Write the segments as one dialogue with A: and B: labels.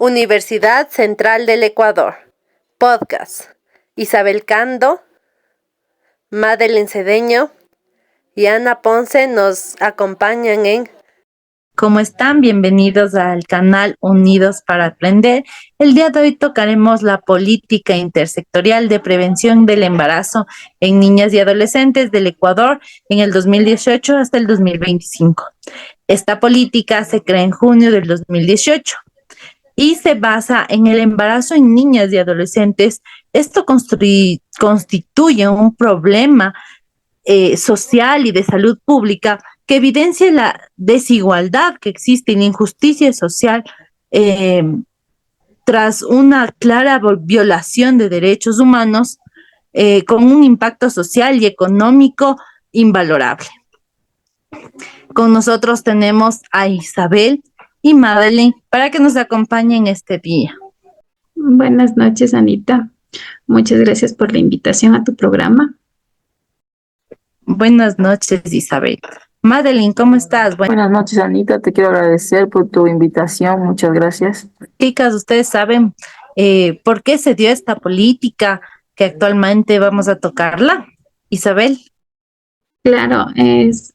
A: Universidad Central del Ecuador. Podcast. Isabel Cando, Madeline Cedeño y Ana Ponce nos acompañan en
B: ¿Cómo están? Bienvenidos al canal Unidos para Aprender. El día de hoy tocaremos la política intersectorial de prevención del embarazo en niñas y adolescentes del Ecuador en el 2018 hasta el 2025. Esta política se crea en junio del 2018 y se basa en el embarazo en niñas y adolescentes. Esto constituye un problema social y de salud pública que evidencia la desigualdad que existe y la injusticia social eh, tras una clara violación de derechos humanos con un impacto social y económico invalorable. Con nosotros tenemos a Isabel y Madeline para que nos acompañen este día.
C: Buenas noches, Anita. Muchas gracias por la invitación a tu programa.
B: Buenas noches, Isabel. Madeline, ¿cómo estás?
D: Buenas noches, Anita. Te quiero agradecer por tu invitación. Muchas gracias.
B: Chicas, ustedes saben por qué se dio esta política que actualmente vamos a tocarla. Isabel.
C: Claro, es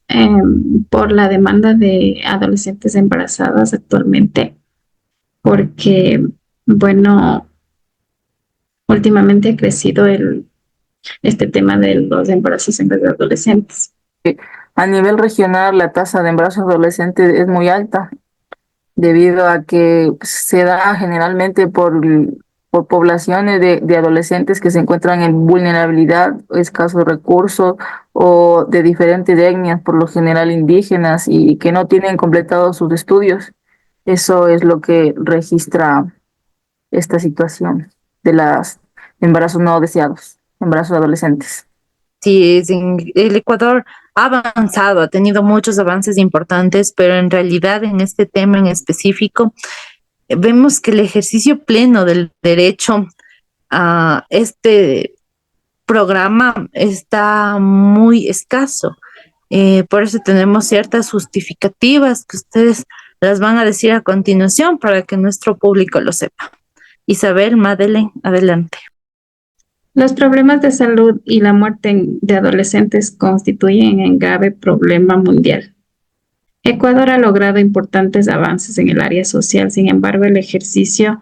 C: por la demanda de adolescentes embarazadas actualmente, porque, bueno, últimamente ha crecido este tema de los embarazos en los adolescentes.
D: A nivel regional, la tasa de embarazo adolescente es muy alta, debido a que se da generalmente por poblaciones de adolescentes que se encuentran en vulnerabilidad, escasos recursos o de diferentes etnias, por lo general indígenas, y que no tienen completados sus estudios. Eso es lo que registra esta situación de los embarazos no deseados, embarazos adolescentes.
B: Sí, el Ecuador ha avanzado, ha tenido muchos avances importantes, pero en realidad en este tema en específico vemos que el ejercicio pleno del derecho a este programa está muy escaso. Por eso tenemos ciertas justificativas que ustedes las van a decir a continuación para que nuestro público lo sepa. Isabel, Madeleine, adelante.
C: Los problemas de salud y la muerte de adolescentes constituyen un grave problema mundial. Ecuador ha logrado importantes avances en el área social, sin embargo, el ejercicio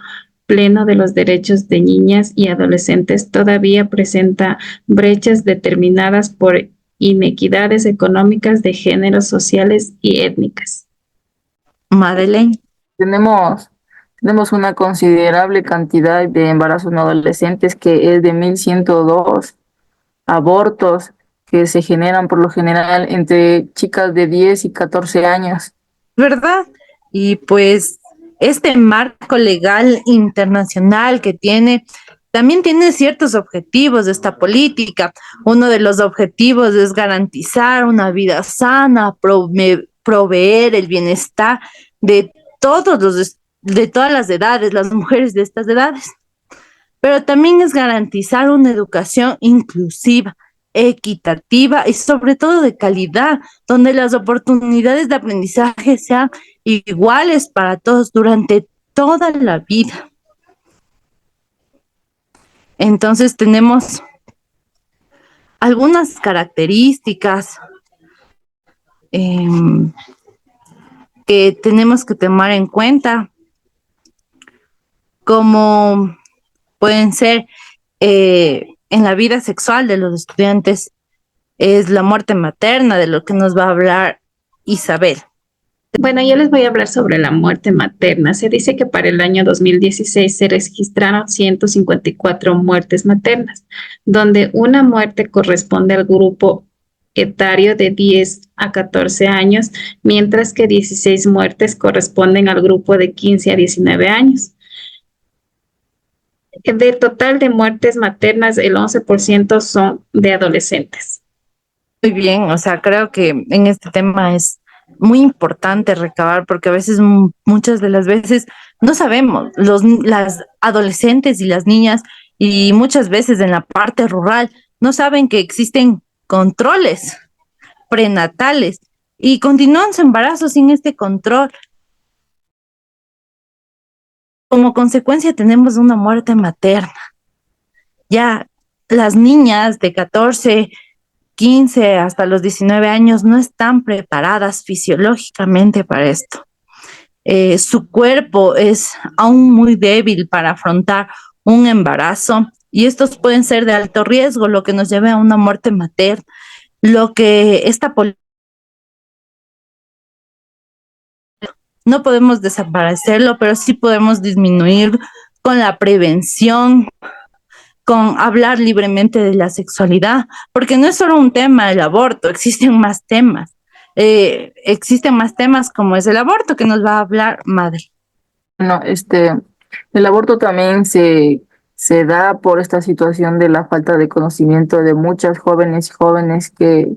C: pleno de los derechos de niñas y adolescentes todavía presenta brechas determinadas por inequidades económicas de géneros, sociales y étnicas.
B: Madeleine.
D: Tenemos una considerable cantidad de embarazos no adolescentes, que es de 1.102 abortos que se generan por lo general entre chicas de 10 y 14 años.
B: ¿Verdad? Y pues este marco legal internacional que también tiene ciertos objetivos de esta política. Uno de los objetivos es garantizar una vida sana, proveer el bienestar de de todas las edades, las mujeres de estas edades. Pero también es garantizar una educación inclusiva, equitativa y sobre todo de calidad, donde las oportunidades de aprendizaje sean iguales para todos durante toda la vida. Entonces tenemos algunas características que tenemos que tomar en cuenta, como pueden ser en la vida sexual de los estudiantes, es la muerte materna, de lo que nos va a hablar Isabel.
C: Bueno, yo les voy a hablar sobre la muerte materna. Se dice que para el año 2016 se registraron 154 muertes maternas, donde una muerte corresponde al grupo etario de 10 a 14 años, mientras que 16 muertes corresponden al grupo de 15 a 19 años. Del total de muertes maternas, el 11% son de adolescentes.
B: Muy bien, o sea, creo que en este tema es muy importante recabar, porque a veces, muchas de las veces, no sabemos, las adolescentes y las niñas, y muchas veces en la parte rural, no saben que existen controles prenatales y continúan su embarazo sin este control. como consecuencia tenemos una muerte materna. Ya las niñas de 14, 15 hasta los 19 años no están preparadas fisiológicamente para esto. Su cuerpo es aún muy débil para afrontar un embarazo y estos pueden ser de alto riesgo, lo que nos lleve a una muerte materna. Lo que no podemos desaparecerlo, pero sí podemos disminuir con la prevención, con hablar libremente de la sexualidad, porque no es solo un tema el aborto, existen más temas. Existen más temas como es el aborto, que nos va a hablar Madre.
D: Bueno, el aborto también se da por esta situación de la falta de conocimiento de muchas jóvenes y jóvenes que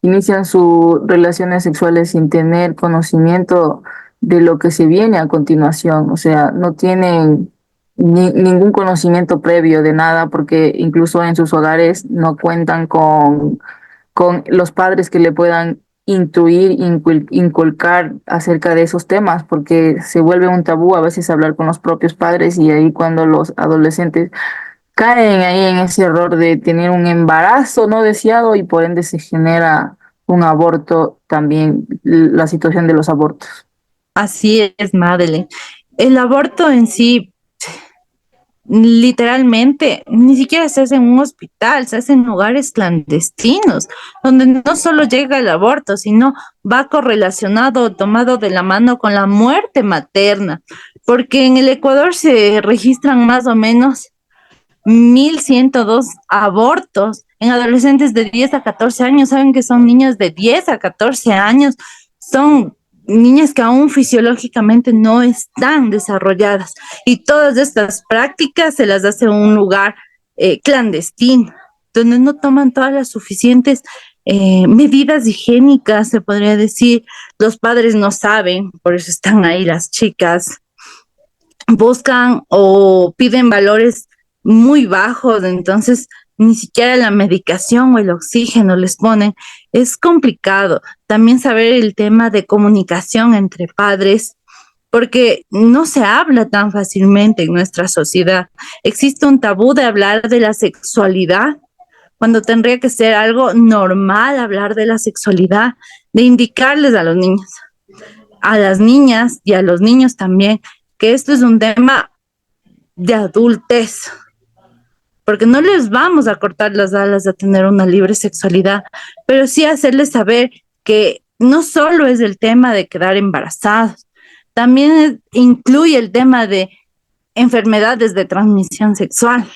D: inician sus relaciones sexuales sin tener conocimiento de lo que se viene a continuación. O sea, no tienen ningún conocimiento previo de nada porque incluso en sus hogares no cuentan con los padres que le puedan intuir, inculcar acerca de esos temas, porque se vuelve un tabú a veces hablar con los propios padres y ahí cuando los adolescentes caen ahí en ese error de tener un embarazo no deseado y por ende se genera un aborto también, la situación de los abortos.
B: Así es, Madeleine. El aborto en sí, literalmente, ni siquiera se hace en un hospital, se hace en lugares clandestinos, donde no solo llega el aborto, sino va correlacionado, tomado de la mano con la muerte materna, porque en el Ecuador se registran más o menos 1.102 abortos en adolescentes de 10 a 14 años. Saben que son niños de 10 a 14 años, son niñas que aún fisiológicamente no están desarrolladas y todas estas prácticas se las hace en un lugar clandestino, donde no toman todas las suficientes medidas higiénicas, se podría decir. Los padres no saben, por eso están ahí las chicas, buscan o piden valores muy bajos, entonces ni siquiera la medicación o el oxígeno les ponen. Es complicado también saber el tema de comunicación entre padres, porque no se habla tan fácilmente en nuestra sociedad. Existe un tabú de hablar de la sexualidad, cuando tendría que ser algo normal hablar de la sexualidad, de indicarles a los niños, a las niñas y a los niños también, que esto es un tema de adultez, porque no les vamos a cortar las alas a tener una libre sexualidad, pero sí hacerles saber que no solo es el tema de quedar embarazados, también incluye el tema de enfermedades de transmisión sexual,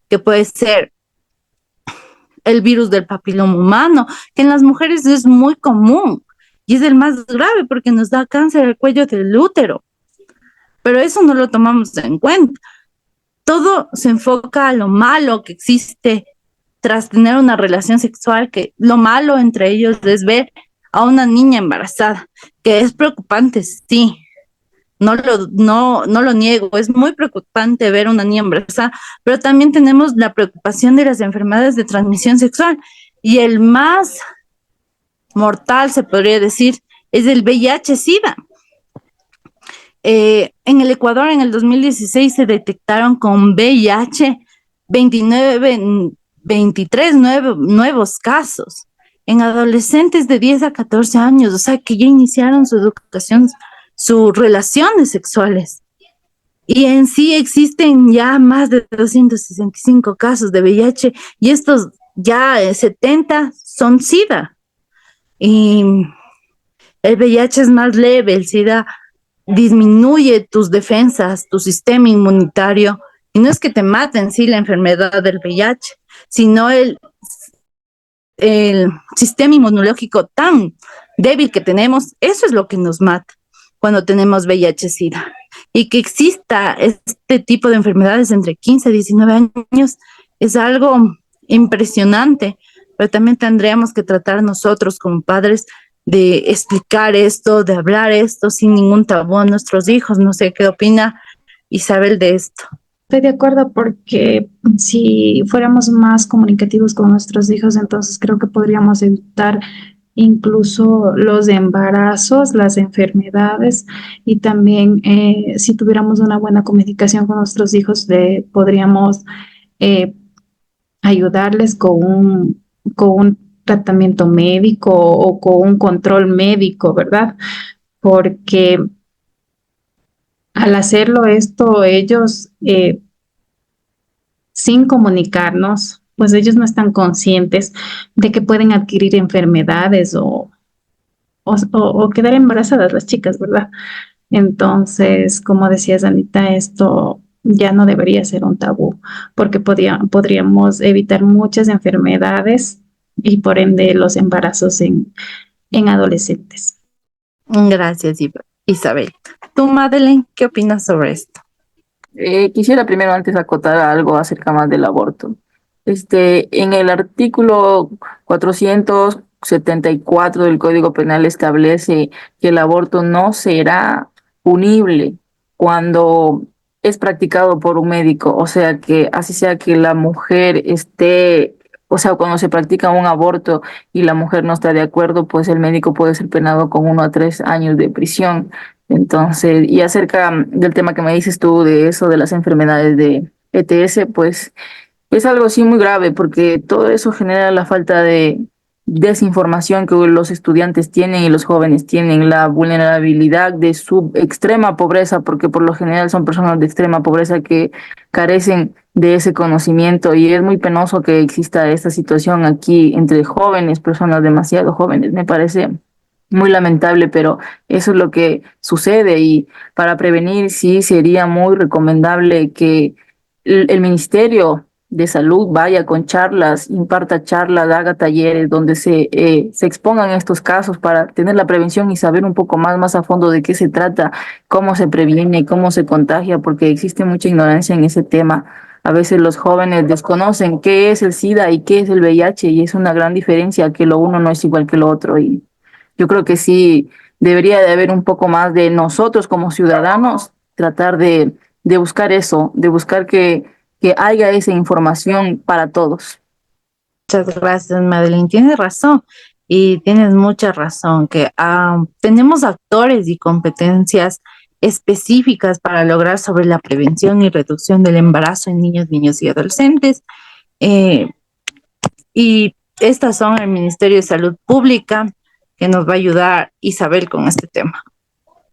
B: que puede ser el virus del papiloma humano, que en las mujeres es muy común y es el más grave porque nos da cáncer al cuello del útero, pero eso no lo tomamos en cuenta. Todo se enfoca a lo malo que existe tras tener una relación sexual, que lo malo entre ellos es ver a una niña embarazada, que es preocupante, sí, no lo niego, es muy preocupante ver a una niña embarazada, pero también tenemos la preocupación de las enfermedades de transmisión sexual y el más mortal, se podría decir, es el VIH-Sida. En el Ecuador, en el 2016, se detectaron con VIH 23 nuevos casos en adolescentes de 10 a 14 años, o sea, que ya iniciaron su educación, sus relaciones sexuales. Y en sí existen ya más de 265 casos de VIH y estos ya 70 son SIDA. Y el VIH es más leve, el SIDA disminuye tus defensas, tu sistema inmunitario, y no es que te maten, sí, la enfermedad del VIH, sino el sistema inmunológico tan débil que tenemos, eso es lo que nos mata cuando tenemos VIH-Sida. Y que exista este tipo de enfermedades entre 15 y 19 años es algo impresionante, pero también tendríamos que tratar nosotros como padres de explicar esto, de hablar esto sin ningún tabú a nuestros hijos. No sé qué opina Isabel de esto.
C: Estoy de acuerdo porque si fuéramos más comunicativos con nuestros hijos, entonces creo que podríamos evitar incluso los embarazos, las enfermedades y también si tuviéramos una buena comunicación con nuestros hijos, podríamos eh, ayudarles con un tratamiento médico o con un control médico, ¿verdad? Porque al hacerlo esto, ellos, sin comunicarnos, pues ellos no están conscientes de que pueden adquirir enfermedades o quedar embarazadas las chicas, ¿verdad? Entonces, como decías, Anita, esto ya no debería ser un tabú, porque podríamos evitar muchas enfermedades y por ende los embarazos en adolescentes.
B: Gracias, Isabel. Tú, Madeleine, ¿qué opinas sobre esto?
D: Quisiera primero antes acotar algo acerca más del aborto. En el artículo 474 del Código Penal establece que el aborto no será punible cuando es practicado por un médico, o sea que así sea que la mujer esté, o sea, cuando se practica un aborto y la mujer no está de acuerdo, pues el médico puede ser penado con 1 a 3 años de prisión. Entonces, y acerca del tema que me dices tú de eso, de las enfermedades de ETS, pues es algo así muy grave porque todo eso genera la falta de desinformación que los estudiantes tienen y los jóvenes tienen, la vulnerabilidad de su extrema pobreza, porque por lo general son personas de extrema pobreza que carecen de ese conocimiento y es muy penoso que exista esta situación aquí entre jóvenes, personas demasiado jóvenes. Me parece muy lamentable, pero eso es lo que sucede y para prevenir sí sería muy recomendable que el Ministerio de Salud vaya con charlas, imparta charlas, haga talleres donde se expongan estos casos para tener la prevención y saber un poco más a fondo de qué se trata, cómo se previene, cómo se contagia, porque existe mucha ignorancia en ese tema. A veces los jóvenes desconocen qué es el SIDA y qué es el VIH y es una gran diferencia que lo uno no es igual que lo otro y yo creo que sí debería de haber un poco más de nosotros como ciudadanos, tratar de buscar eso, de buscar que haya esa información para todos.
B: Muchas gracias, Madeleine. Tienes razón y tienes mucha razón que tenemos actores y competencias específicas para lograr sobre la prevención y reducción del embarazo en niños, niños y adolescentes. eh, y estas son el Ministerio de Salud Pública, que nos va a ayudar Isabel con este tema.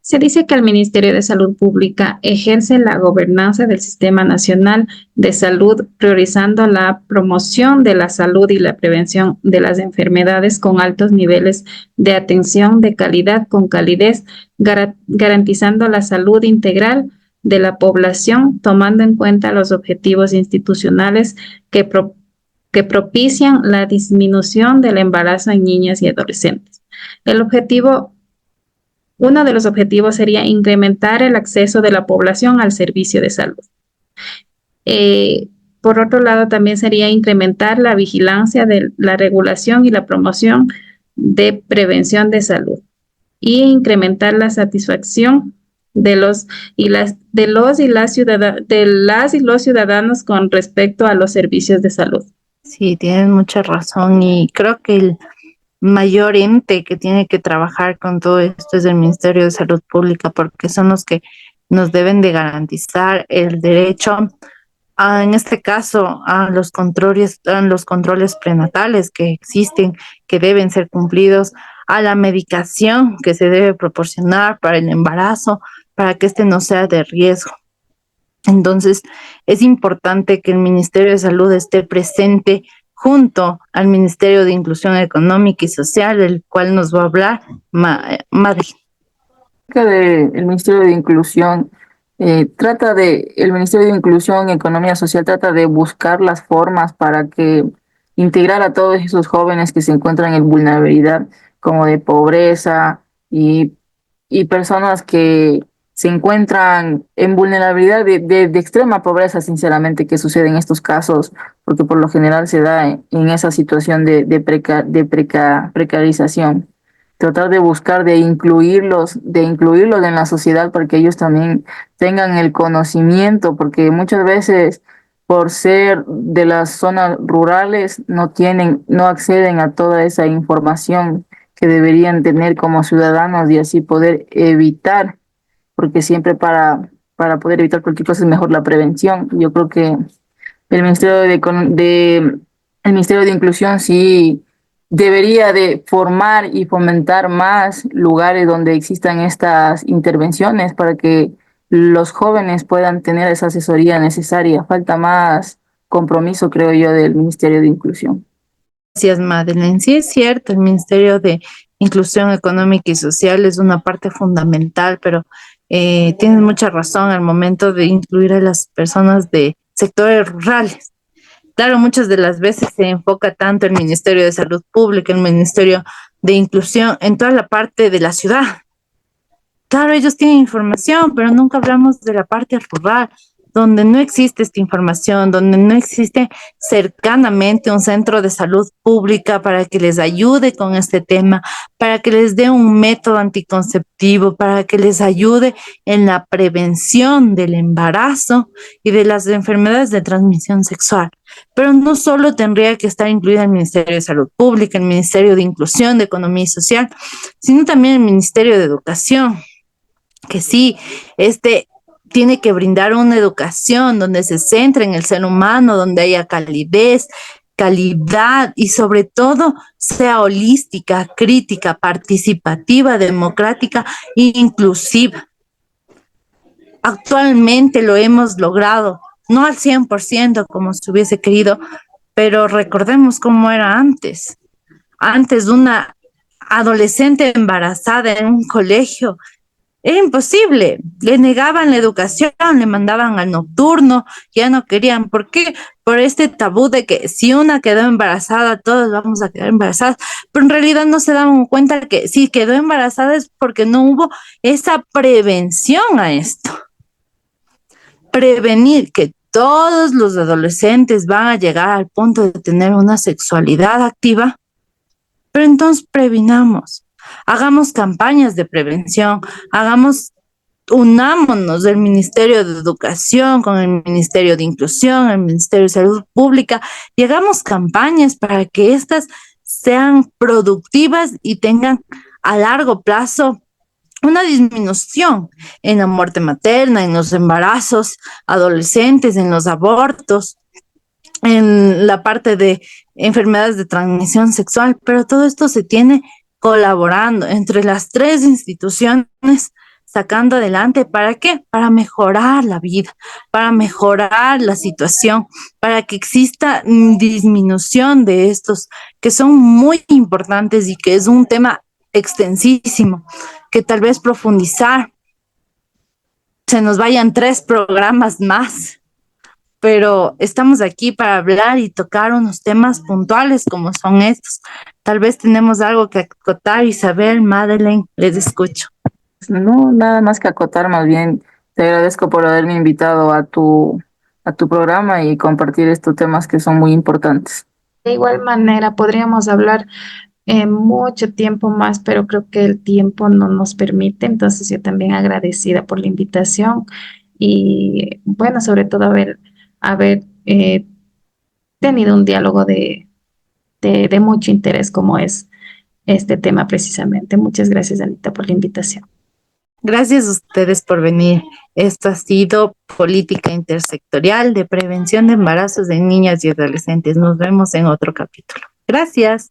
C: Se dice que el Ministerio de Salud Pública ejerce la gobernanza del Sistema Nacional de Salud, priorizando la promoción de la salud y la prevención de las enfermedades con altos niveles de atención de calidad con calidez, garantizando la salud integral de la población, tomando en cuenta los objetivos institucionales que propician la disminución del embarazo en niñas y adolescentes. El objetivo Uno de los objetivos sería incrementar el acceso de la población al servicio de salud. Eh, por otro lado, también sería incrementar la vigilancia de la regulación y la promoción de prevención de salud y incrementar la satisfacción de las y los ciudadanos con respecto a los servicios de salud.
B: Sí, tienes mucha razón y creo que el mayor ente que tiene que trabajar con todo esto es el Ministerio de Salud Pública, porque son los que nos deben de garantizar el derecho en este caso, a los controles prenatales que existen, que deben ser cumplidos, a la medicación que se debe proporcionar para el embarazo, para que este no sea de riesgo. Entonces, es importante que el Ministerio de Salud esté presente junto al Ministerio de Inclusión Económica y Social, el cual nos va a hablar Madrid.
D: El Ministerio de Inclusión, el Ministerio de Inclusión y Economía Social trata de buscar las formas para que integrar a todos esos jóvenes que se encuentran en vulnerabilidad, como de pobreza y personas que se encuentran en vulnerabilidad de extrema pobreza, sinceramente, que sucede en estos casos, porque por lo general se da en esa situación de precarización. Tratar de buscar de incluirlos en la sociedad para que ellos también tengan el conocimiento, porque muchas veces por ser de las zonas rurales no acceden a toda esa información que deberían tener como ciudadanos y así poder evitar, porque siempre para poder evitar cualquier cosa es mejor la prevención. Yo creo que el el Ministerio de Inclusión sí debería de formar y fomentar más lugares donde existan estas intervenciones para que los jóvenes puedan tener esa asesoría necesaria. Falta más compromiso, creo yo, del Ministerio de Inclusión.
B: Gracias, Madeleine. Sí, es cierto, el Ministerio de Inclusión Económica y Social es una parte fundamental, pero tienes mucha razón al momento de incluir a las personas de sectores rurales. Claro, muchas de las veces se enfoca tanto el Ministerio de Salud Pública, el Ministerio de Inclusión, en toda la parte de la ciudad. Claro, ellos tienen información, pero nunca hablamos de la parte rural, donde no existe esta información, donde no existe cercanamente un centro de salud pública para que les ayude con este tema, para que les dé un método anticonceptivo, para que les ayude en la prevención del embarazo y de las enfermedades de transmisión sexual. Pero no solo tendría que estar incluida el Ministerio de Salud Pública, el Ministerio de Inclusión, de Economía y Social, sino también el Ministerio de Educación, que sí, tiene que brindar una educación donde se centre en el ser humano, donde haya calidad y sobre todo sea holística, crítica, participativa, democrática e inclusiva. Actualmente lo hemos logrado, no al 100% como se hubiese querido, pero recordemos cómo era antes. Antes, una adolescente embarazada en un colegio era imposible, le negaban la educación, le mandaban al nocturno, ya no querían. ¿Por qué? Por este tabú de que si una quedó embarazada, todos vamos a quedar embarazadas, pero en realidad no se daban cuenta que si quedó embarazada es porque no hubo esa prevención a esto. Prevenir que todos los adolescentes van a llegar al punto de tener una sexualidad activa, pero entonces previnamos. Hagamos campañas de prevención, unámonos del Ministerio de Educación con el Ministerio de Inclusión, el Ministerio de Salud Pública, y hagamos campañas para que éstas sean productivas y tengan a largo plazo una disminución en la muerte materna, en los embarazos adolescentes, en los abortos, en la parte de enfermedades de transmisión sexual, pero todo esto se tiene colaborando entre las tres instituciones, sacando adelante. ¿Para qué? Para mejorar la vida, para mejorar la situación, para que exista disminución de estos que son muy importantes y que es un tema extensísimo, que tal vez profundizar se nos vayan 3 programas más, pero estamos aquí para hablar y tocar unos temas puntuales como son estos. Tal vez tenemos algo que acotar. Isabel, Madeleine, les escucho.
D: No, nada más que acotar, más bien te agradezco por haberme invitado a tu programa y compartir estos temas que son muy importantes.
C: De igual manera, podríamos hablar mucho tiempo más, pero creo que el tiempo no nos permite. Entonces, yo también agradecida por la invitación y, bueno, sobre todo haber tenido un diálogo de mucho interés como es este tema precisamente. Muchas gracias, Anita, por la invitación.
B: Gracias a ustedes por venir. Esto ha sido Política Intersectorial de Prevención de Embarazos de Niñas y Adolescentes. Nos vemos en otro capítulo. Gracias.